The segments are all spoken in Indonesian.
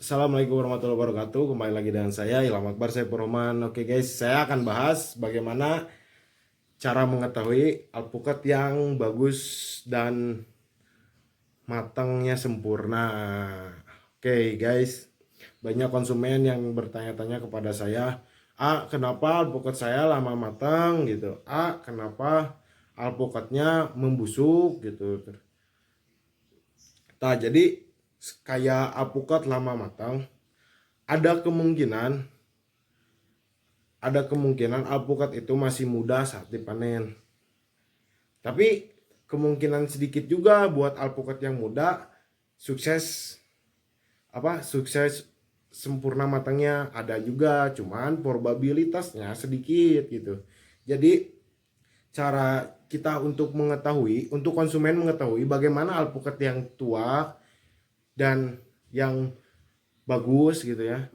Assalamualaikum warahmatullahi wabarakatuh. Kembali lagi dengan saya Ilham Akbar Saifur Rahman. Oke guys, saya akan bahas bagaimana cara mengetahui alpukat yang bagus dan matangnya sempurna. Oke guys, banyak konsumen yang bertanya-tanya kepada saya, kenapa alpukat saya lama matang gitu? Kenapa alpukatnya membusuk gitu?" Nah, jadi kayak alpukat lama matang, ada kemungkinan alpukat itu masih muda saat dipanen. Tapi kemungkinan sedikit juga buat alpukat yang muda sukses sukses sempurna matangnya ada juga, cuman probabilitasnya sedikit gitu. Jadi cara kita untuk konsumen mengetahui bagaimana alpukat yang tua dan yang bagus gitu ya,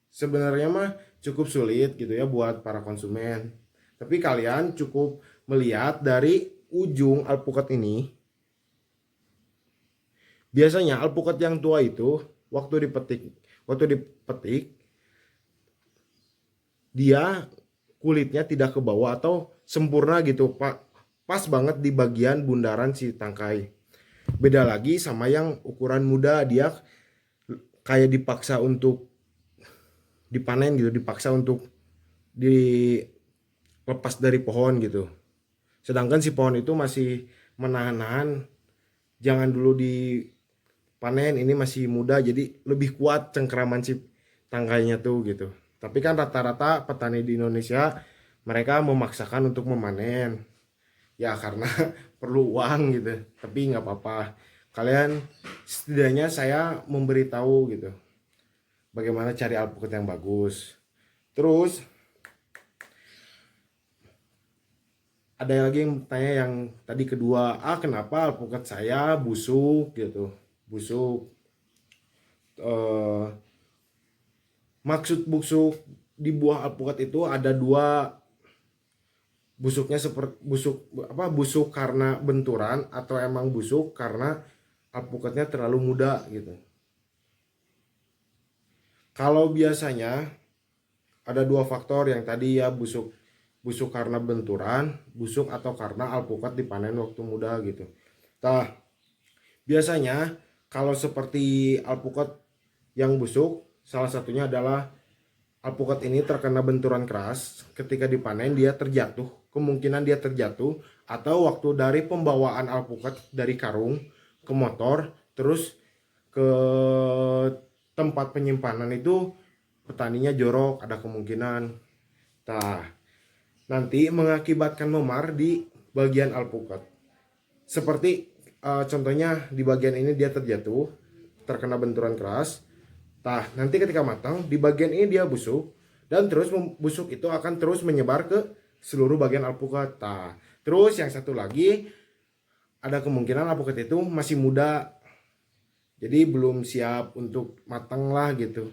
sebenarnya mah cukup sulit gitu ya buat para konsumen. Tapi kalian cukup melihat dari ujung alpukat ini. Biasanya alpukat yang tua itu waktu dipetik dia kulitnya tidak ke bawah atau sempurna gitu, Pak. Pas banget di bagian bundaran si tangkai. Beda lagi sama yang ukuran muda, dia kayak dipaksa untuk dipanen gitu, dipaksa untuk dilepas dari pohon gitu. Sedangkan si pohon itu masih menahan-nahan, jangan dulu dipanen, ini masih muda jadi lebih kuat cengkeraman si tangkainya tuh gitu. Tapi kan rata-rata petani di Indonesia mereka memaksakan untuk memanen ya karena perlu uang gitu. Tapi nggak apa-apa, kalian setidaknya saya memberitahu gitu bagaimana cari alpukat yang bagus. Terus ada lagi yang tanya yang tadi kedua, kenapa alpukat saya busuk gitu, busuk. Maksud busuk di buah alpukat itu ada dua, busuknya seperti busuk karena benturan atau emang busuk karena alpukatnya terlalu muda gitu. Kalau biasanya ada dua faktor yang tadi ya, busuk busuk karena benturan, busuk atau karena alpukat dipanen waktu muda gitu. Nah, biasanya kalau seperti alpukat yang busuk, salah satunya adalah alpukat ini terkena benturan keras ketika dipanen, dia terjatuh, kemungkinan dia terjatuh, atau waktu dari pembawaan alpukat dari karung ke motor terus ke tempat penyimpanan itu petaninya jorok, ada kemungkinan. Nah, nanti mengakibatkan memar di bagian alpukat. Seperti contohnya di bagian ini dia terjatuh, terkena benturan keras. Nah, nanti ketika matang di bagian ini dia busuk, dan terus busuk itu akan terus menyebar ke seluruh bagian alpukat. Nah, terus yang satu lagi, ada kemungkinan alpukat itu masih muda, jadi belum siap untuk matang lah gitu.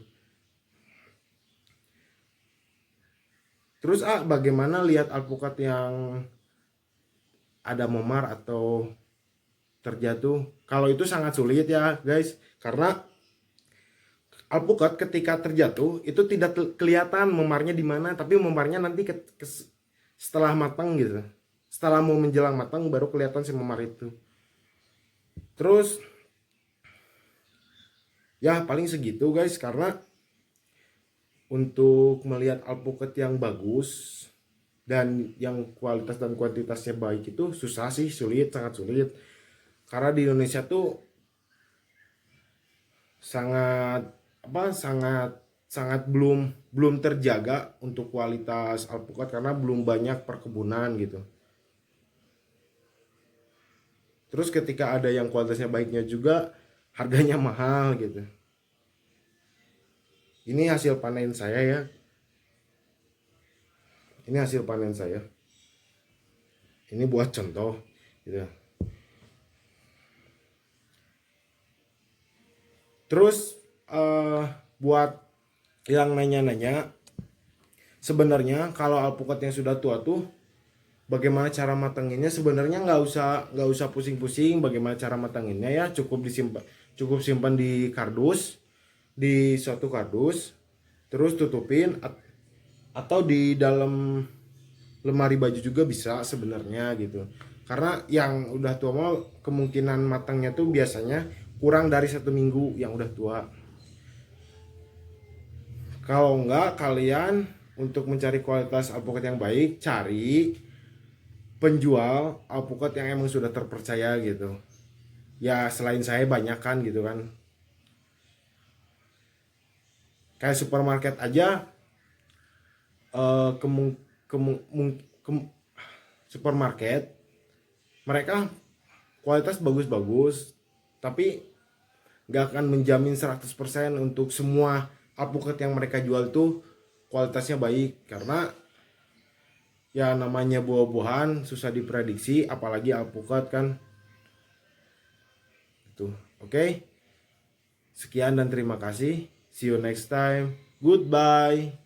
Terus bagaimana lihat alpukat yang ada memar atau terjatuh? Kalau itu sangat sulit ya guys, karena alpukat ketika terjatuh itu tidak kelihatan memarnya di mana, tapi memarnya nanti setelah matang gitu. Setelah mau menjelang matang baru kelihatan si memar itu. Terus ya paling segitu guys, karena untuk melihat alpukat yang bagus dan yang kualitas dan kuantitasnya baik itu susah sih, sulit, sangat sulit. Karena di Indonesia tuh sangat sangat sangat belum terjaga untuk kualitas alpukat karena belum banyak perkebunan gitu. Terus ketika ada yang kualitasnya baiknya juga harganya mahal gitu. Ini hasil panen saya ya. Ini hasil panen saya. Ini buat contoh gitu. Terus buat yang nanya-nanya, sebenarnya kalau alpukat yang sudah tua tuh bagaimana cara matanginnya? Sebenarnya nggak usah pusing-pusing bagaimana cara matanginnya ya, cukup simpan di kardus. di suatu kardus, terus tutupin atau di dalam lemari baju juga bisa sebenarnya gitu. Karena yang udah tua mau kemungkinan matangnya tuh biasanya kurang dari 1 minggu yang udah tua. Kalau enggak, kalian untuk mencari kualitas alpukat yang baik, cari penjual alpukat yang emang sudah terpercaya gitu. Ya selain saya banyak kan gitu kan. Kayak supermarket aja, eh, kemu, kemu, supermarket mereka kualitas bagus-bagus, tapi nggak akan menjamin 100% untuk semua alpukat yang mereka jual tuh kualitasnya baik. Karena ya namanya buah-buahan susah diprediksi, apalagi alpukat kan. Itu oke. Sekian dan terima kasih. See you next time. Goodbye.